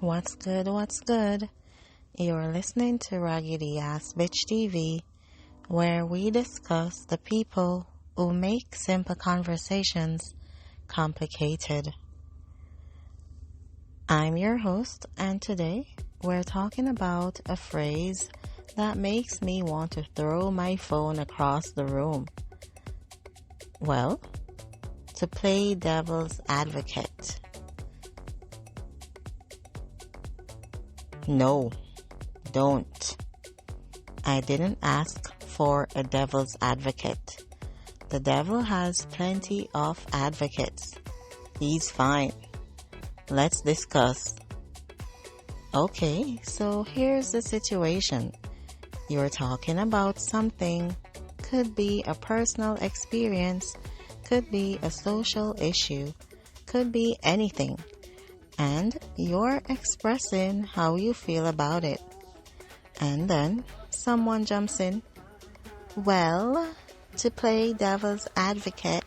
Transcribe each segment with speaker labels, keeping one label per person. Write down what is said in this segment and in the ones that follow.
Speaker 1: What's good? What's good? You're listening to Raggedy Ass Bitch TV, where we discuss the people who make simple conversations complicated. I'm your host, and today we're talking about a phrase that makes me want to throw my phone across the room. Well, to play devil's advocate. No, don't. I didn't ask for a devil's advocate. The devil has plenty of advocates. He's fine. Let's discuss. Okay, so here's the situation. You're talking about something. Could be a personal experience, could be a social issue, could be anything. And you're expressing how you feel about it. And then someone jumps in. Well, to play devil's advocate.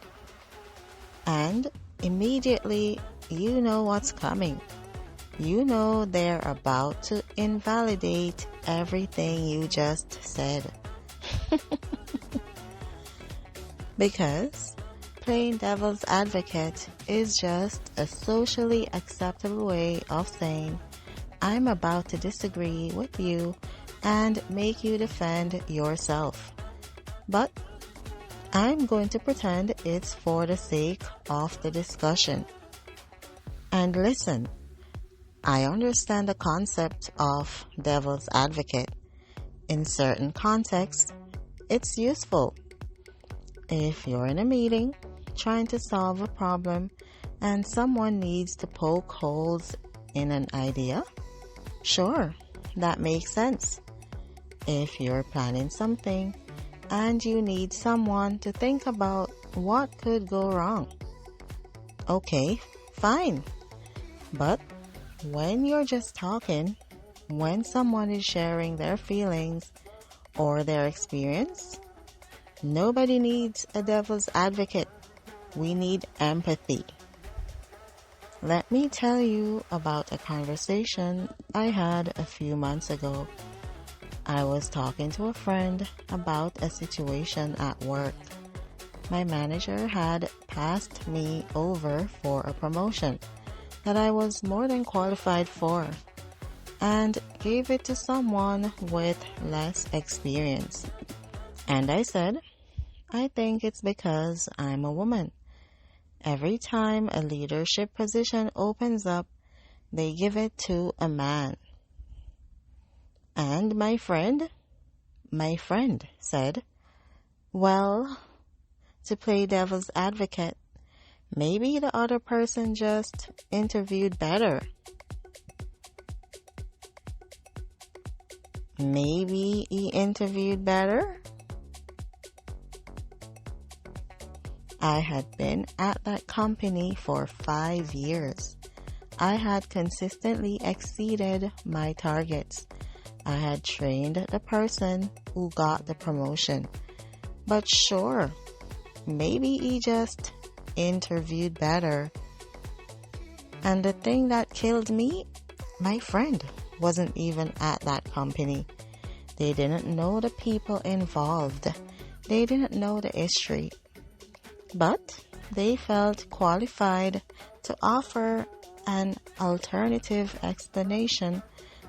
Speaker 1: And immediately you know what's coming. You know they're about to invalidate everything you just said. Because playing devil's advocate is just a socially acceptable way of saying, I'm about to disagree with you and make you defend yourself. But I'm going to pretend it's for the sake of the discussion. And listen, I understand the concept of devil's advocate. In certain contexts, it's useful. If you're in a meeting, trying to solve a problem, and someone needs to poke holes in an idea, sure, that makes sense. If you're planning something, and you need someone to think about what could go wrong, okay, fine. But when you're just talking, when someone is sharing their feelings or their experience, nobody needs a devil's advocate. We need empathy. Let me tell you about a conversation I had a few months ago. I was talking to a friend about a situation at work. My manager had passed me over for a promotion that I was more than qualified for and gave it to someone with less experience. And I said, I think it's because I'm a woman. Every time a leadership position opens up, they give it to a man. And my friend said, well, to play devil's advocate, maybe the other person just interviewed better. Maybe he interviewed better? I had been at that company for 5 years. I had consistently exceeded my targets. I had trained the person who got the promotion. But sure, maybe he just interviewed better. And the thing that killed me, my friend wasn't even at that company. They didn't know the people involved. They didn't know the history. But they felt qualified to offer an alternative explanation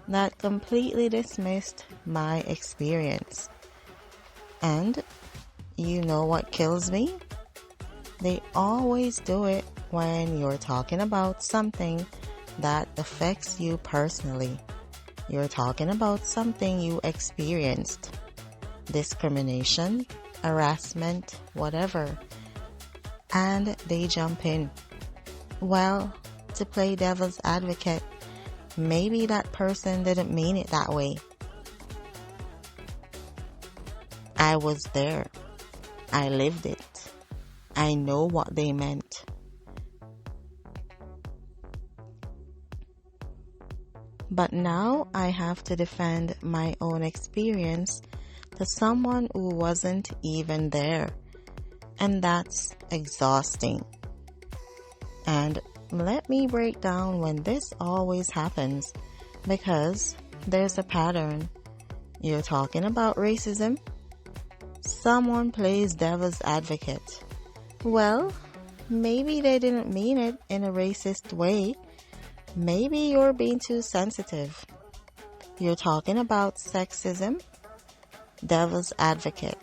Speaker 1: that completely dismissed my experience. And you know what kills me? They always do it when you're talking about something that affects you personally. You're talking about something you experienced. Discrimination, harassment, whatever. And they jump in. Well, to play devil's advocate, maybe that person didn't mean it that way. I was there. I lived it. I know what they meant. But now I have to defend my own experience to someone who wasn't even there. And that's exhausting. And let me break down when this always happens, because there's a pattern. You're talking about racism. Someone plays devil's advocate. Well, maybe they didn't mean it in a racist way. Maybe you're being too sensitive. You're talking about sexism. Devil's advocate.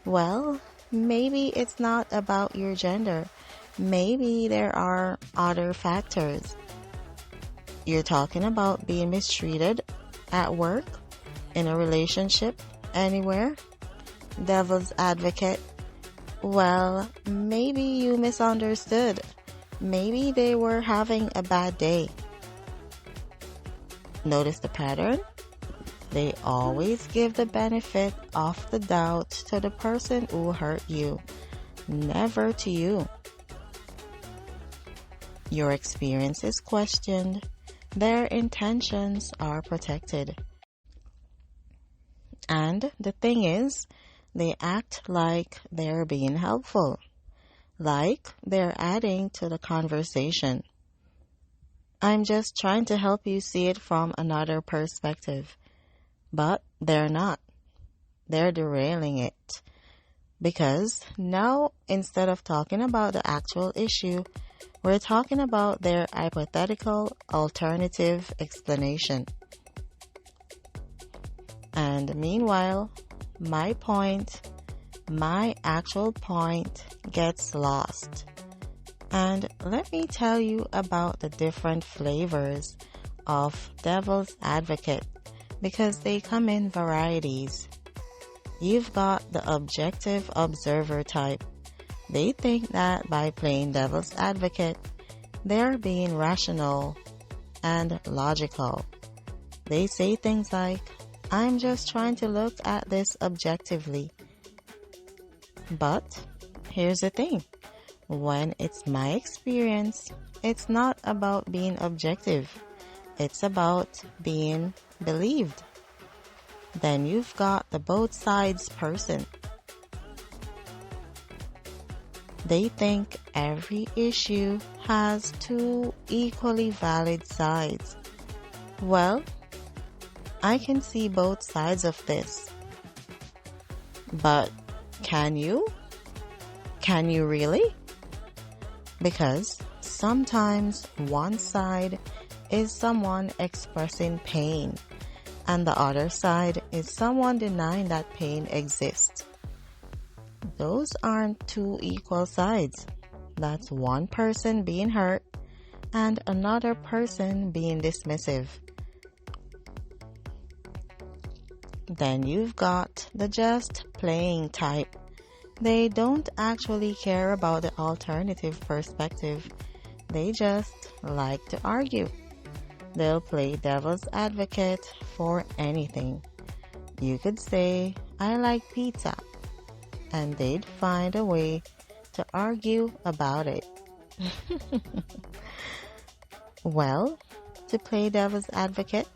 Speaker 1: Well, maybe it's not about your gender. Maybe there are other factors. You're talking about being mistreated at work, in a relationship, anywhere. Devil's advocate. Well, maybe you misunderstood. Maybe they were having a bad day. Notice the pattern? They always give the benefit of the doubt to the person who hurt you, never to you. Your experience is questioned. Their intentions are protected. And the thing is, they act like they're being helpful, like they're adding to the conversation. I'm just trying to help you see it from another perspective. But they're not. They're derailing it. Because now, instead of talking about the actual issue, we're talking about their hypothetical alternative explanation. And meanwhile, my actual point gets lost. And let me tell you about the different flavors of devil's advocate, because they come in varieties. You've got the objective observer type. They think that by playing devil's advocate, they're being rational and logical. They say things like, I'm just trying to look at this objectively. But here's the thing. When it's my experience, it's not about being objective. It's about being believed. Then you've got the both sides person. They think every issue has two equally valid sides. Well, I can see both sides of this. But can you? Can you really? Because sometimes one side is someone expressing pain, and the other side is someone denying that pain exists. Those aren't two equal sides. That's one person being hurt and another person being dismissive. Then you've got the just playing type. They don't actually care about the alternative perspective. They just like to argue. They'll play devil's advocate for anything. You could say, I like pizza, and they'd find a way to argue about it. Well, to play devil's advocate,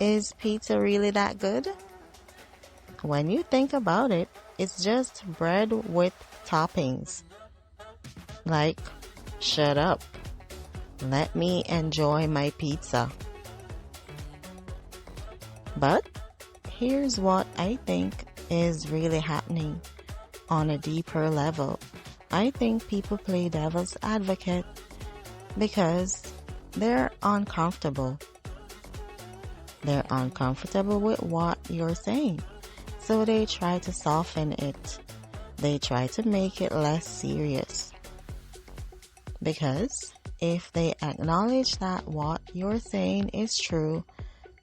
Speaker 1: is pizza really that good? When you think about it, it's just bread with toppings. Like, shut up. Let me enjoy my pizza. But here's what I think is really happening on a deeper level. I think people play devil's advocate because they're uncomfortable. They're uncomfortable with what you're saying. So they try to soften it. They try to make it less serious. Because if they acknowledge that what you're saying is true,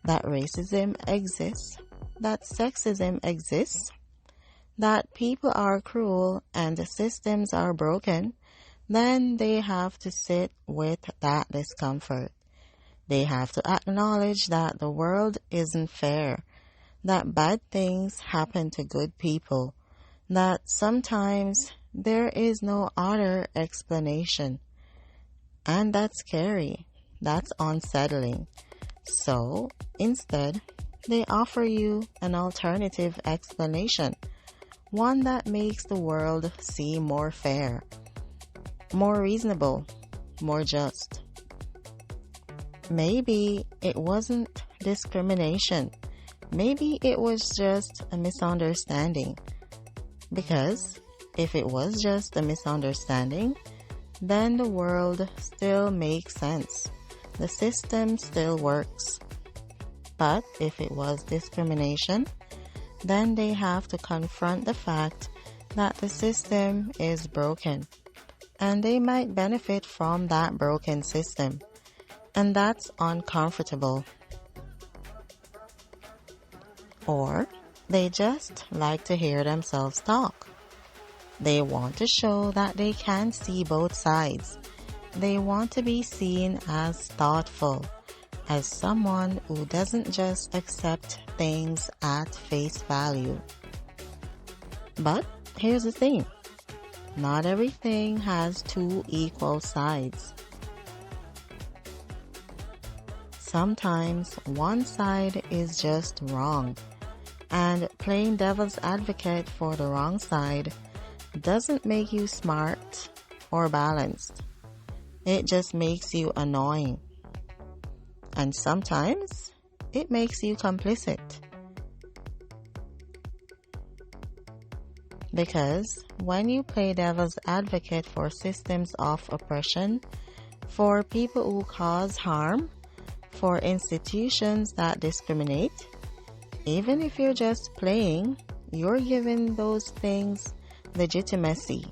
Speaker 1: that racism exists, that sexism exists, that people are cruel and the systems are broken, then they have to sit with that discomfort. They have to acknowledge that the world isn't fair, that bad things happen to good people, that sometimes there is no other explanation. And that's scary. That's unsettling. So, instead, they offer you an alternative explanation, one that makes the world seem more fair, more reasonable, more just. Maybe it wasn't discrimination. Maybe it was just a misunderstanding. Because if it was just a misunderstanding, then the world still makes sense. The system still works. But if it was discrimination, then they have to confront the fact that the system is broken. And they might benefit from that broken system. And that's uncomfortable. Or they just like to hear themselves talk. They want to show that they can see both sides. They want to be seen as thoughtful, as someone who doesn't just accept things at face value. But here's the thing. Not everything has two equal sides. Sometimes one side is just wrong, and playing devil's advocate for the wrong side doesn't make you smart or balanced. It just makes you annoying. And sometimes it makes you complicit. Because when you play devil's advocate for systems of oppression, for people who cause harm, for institutions that discriminate, even if you're just playing, you're giving those things legitimacy.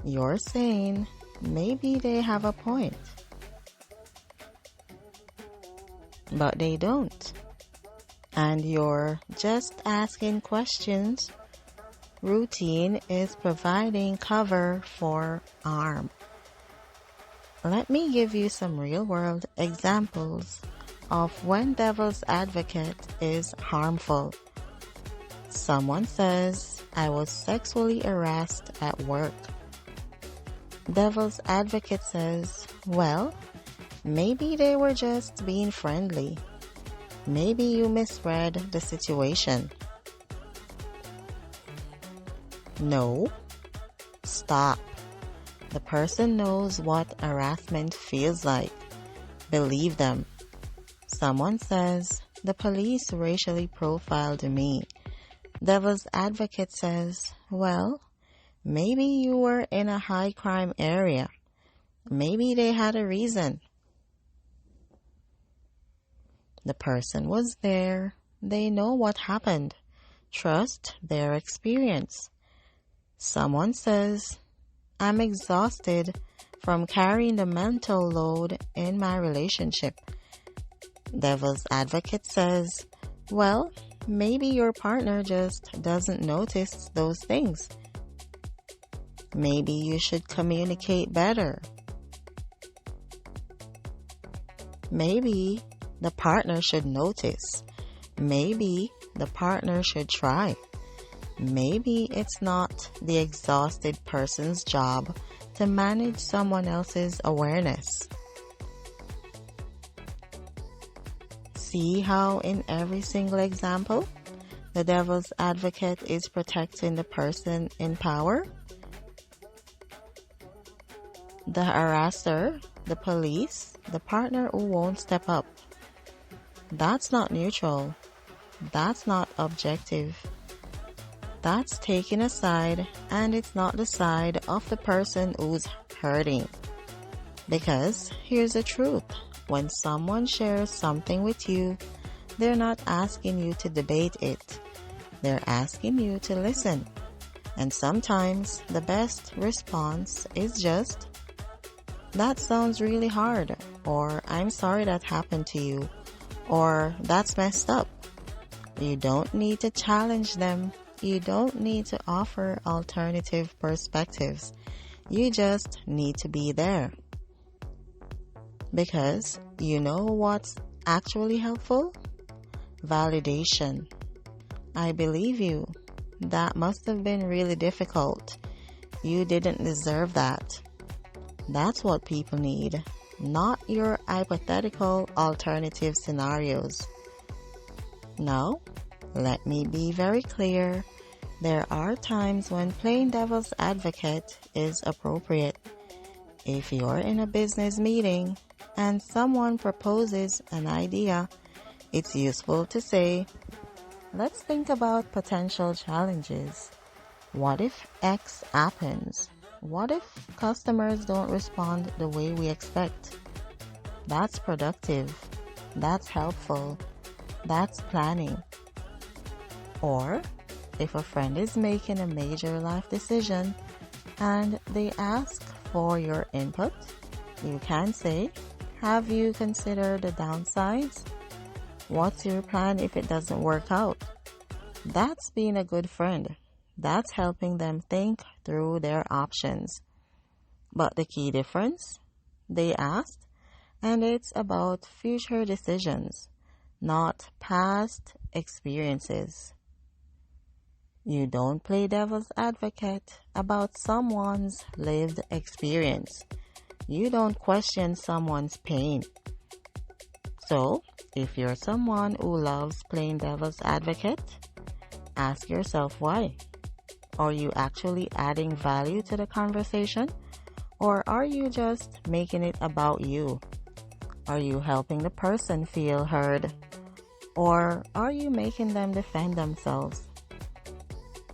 Speaker 1: You're saying maybe they have a point. But they don't. And you're just asking questions. Routine is providing cover for harm. Let me give you some real-world examples of when devil's advocate is harmful. Someone says, I was sexually harassed at work. Devil's advocate says, well, maybe they were just being friendly. Maybe you misread the situation. No. Stop. The person knows what harassment feels like. Believe them. Someone says, the police racially profiled me. Devil's advocate says, well, maybe you were in a high crime area. Maybe they had a reason. The person was there. They know what happened. Trust their experience. Someone says, I'm exhausted from carrying the mental load in my relationship. Devil's advocate says, well, maybe your partner just doesn't notice those things. Maybe you should communicate better. Maybe the partner should notice. Maybe the partner should try. Maybe it's not the exhausted person's job to manage someone else's awareness. See how in every single example, the devil's advocate is protecting the person in power? The harasser, the police, the partner who won't step up. That's not neutral. That's not objective. That's taking a side, and it's not the side of the person who's hurting. Because here's the truth. When someone shares something with you, they're not asking you to debate it. They're asking you to listen. And sometimes the best response is just, that sounds really hard, or I'm sorry that happened to you, or that's messed up. You don't need to challenge them. You don't need to offer alternative perspectives. You just need to be there. Because you know what's actually helpful? Validation. I believe you. That must have been really difficult. You didn't deserve that. That's what people need, not your hypothetical alternative scenarios. Now, let me be very clear. There are times when playing devil's advocate is appropriate. If you're in a business meeting and someone proposes an idea, it's useful to say, let's think about potential challenges. What if X happens? What if customers don't respond the way we expect? That's productive. That's helpful. That's planning. Or, if a friend is making a major life decision and they ask for your input, you can say, have you considered the downsides? What's your plan if it doesn't work out? That's being a good friend. That's helping them think through their options. But the key difference? They asked, and it's about future decisions, not past experiences. You don't play devil's advocate about someone's lived experience. You don't question someone's pain. So, if you're someone who loves playing devil's advocate, ask yourself why. Are you actually adding value to the conversation? Or are you just making it about you? Are you helping the person feel heard? Or are you making them defend themselves?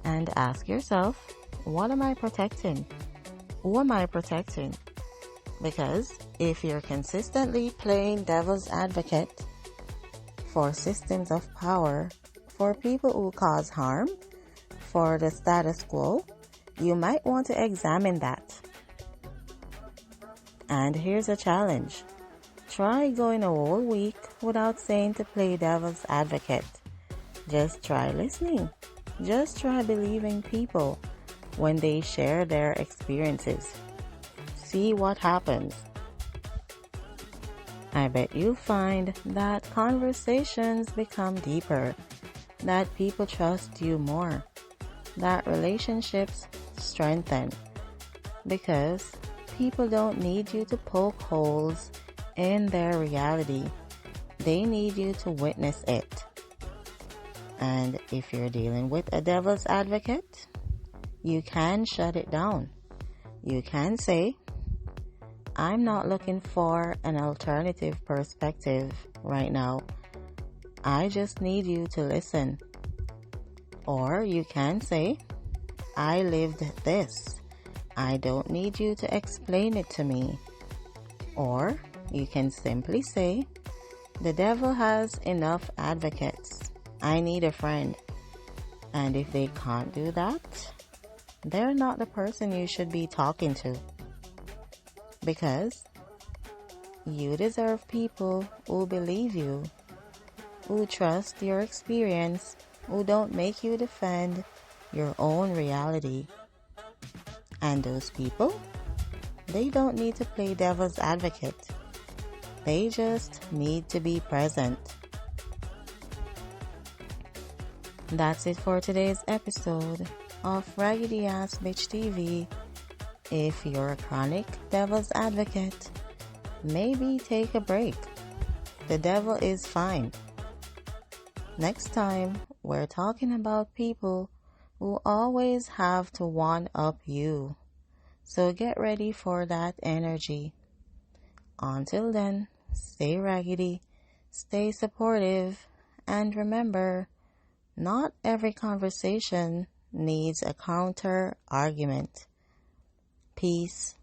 Speaker 1: And ask yourself, what am I protecting? Who am I protecting? Because if you're consistently playing devil's advocate for systems of power, for people who cause harm, for the status quo, you might want to examine that. And here's a challenge. Try going a whole week without saying to play devil's advocate. Just try listening. Just try believing people when they share their experiences. See what happens. I bet you'll find that conversations become deeper, that people trust you more, that relationships strengthen, because people don't need you to poke holes in their reality. They need you to witness it. And if you're dealing with a devil's advocate, you can shut it down. You can say, I'm not looking for an alternative perspective right now. I just need you to listen. Or you can say, I lived this. I don't need you to explain it to me. Or you can simply say, the devil has enough advocates. I need a friend. And if they can't do that, they're not the person you should be talking to. Because you deserve people who believe you, who trust your experience, who don't make you defend your own reality. And those people, they don't need to play devil's advocate. They just need to be present. That's it for today's episode of Raggedy Ass Bitch TV. If you're a chronic devil's advocate, maybe take a break. The devil is fine. Next time, we're talking about people who always have to one-up you. So get ready for that energy. Until then, stay raggedy, stay supportive, and remember, not every conversation needs a counter argument. Peace.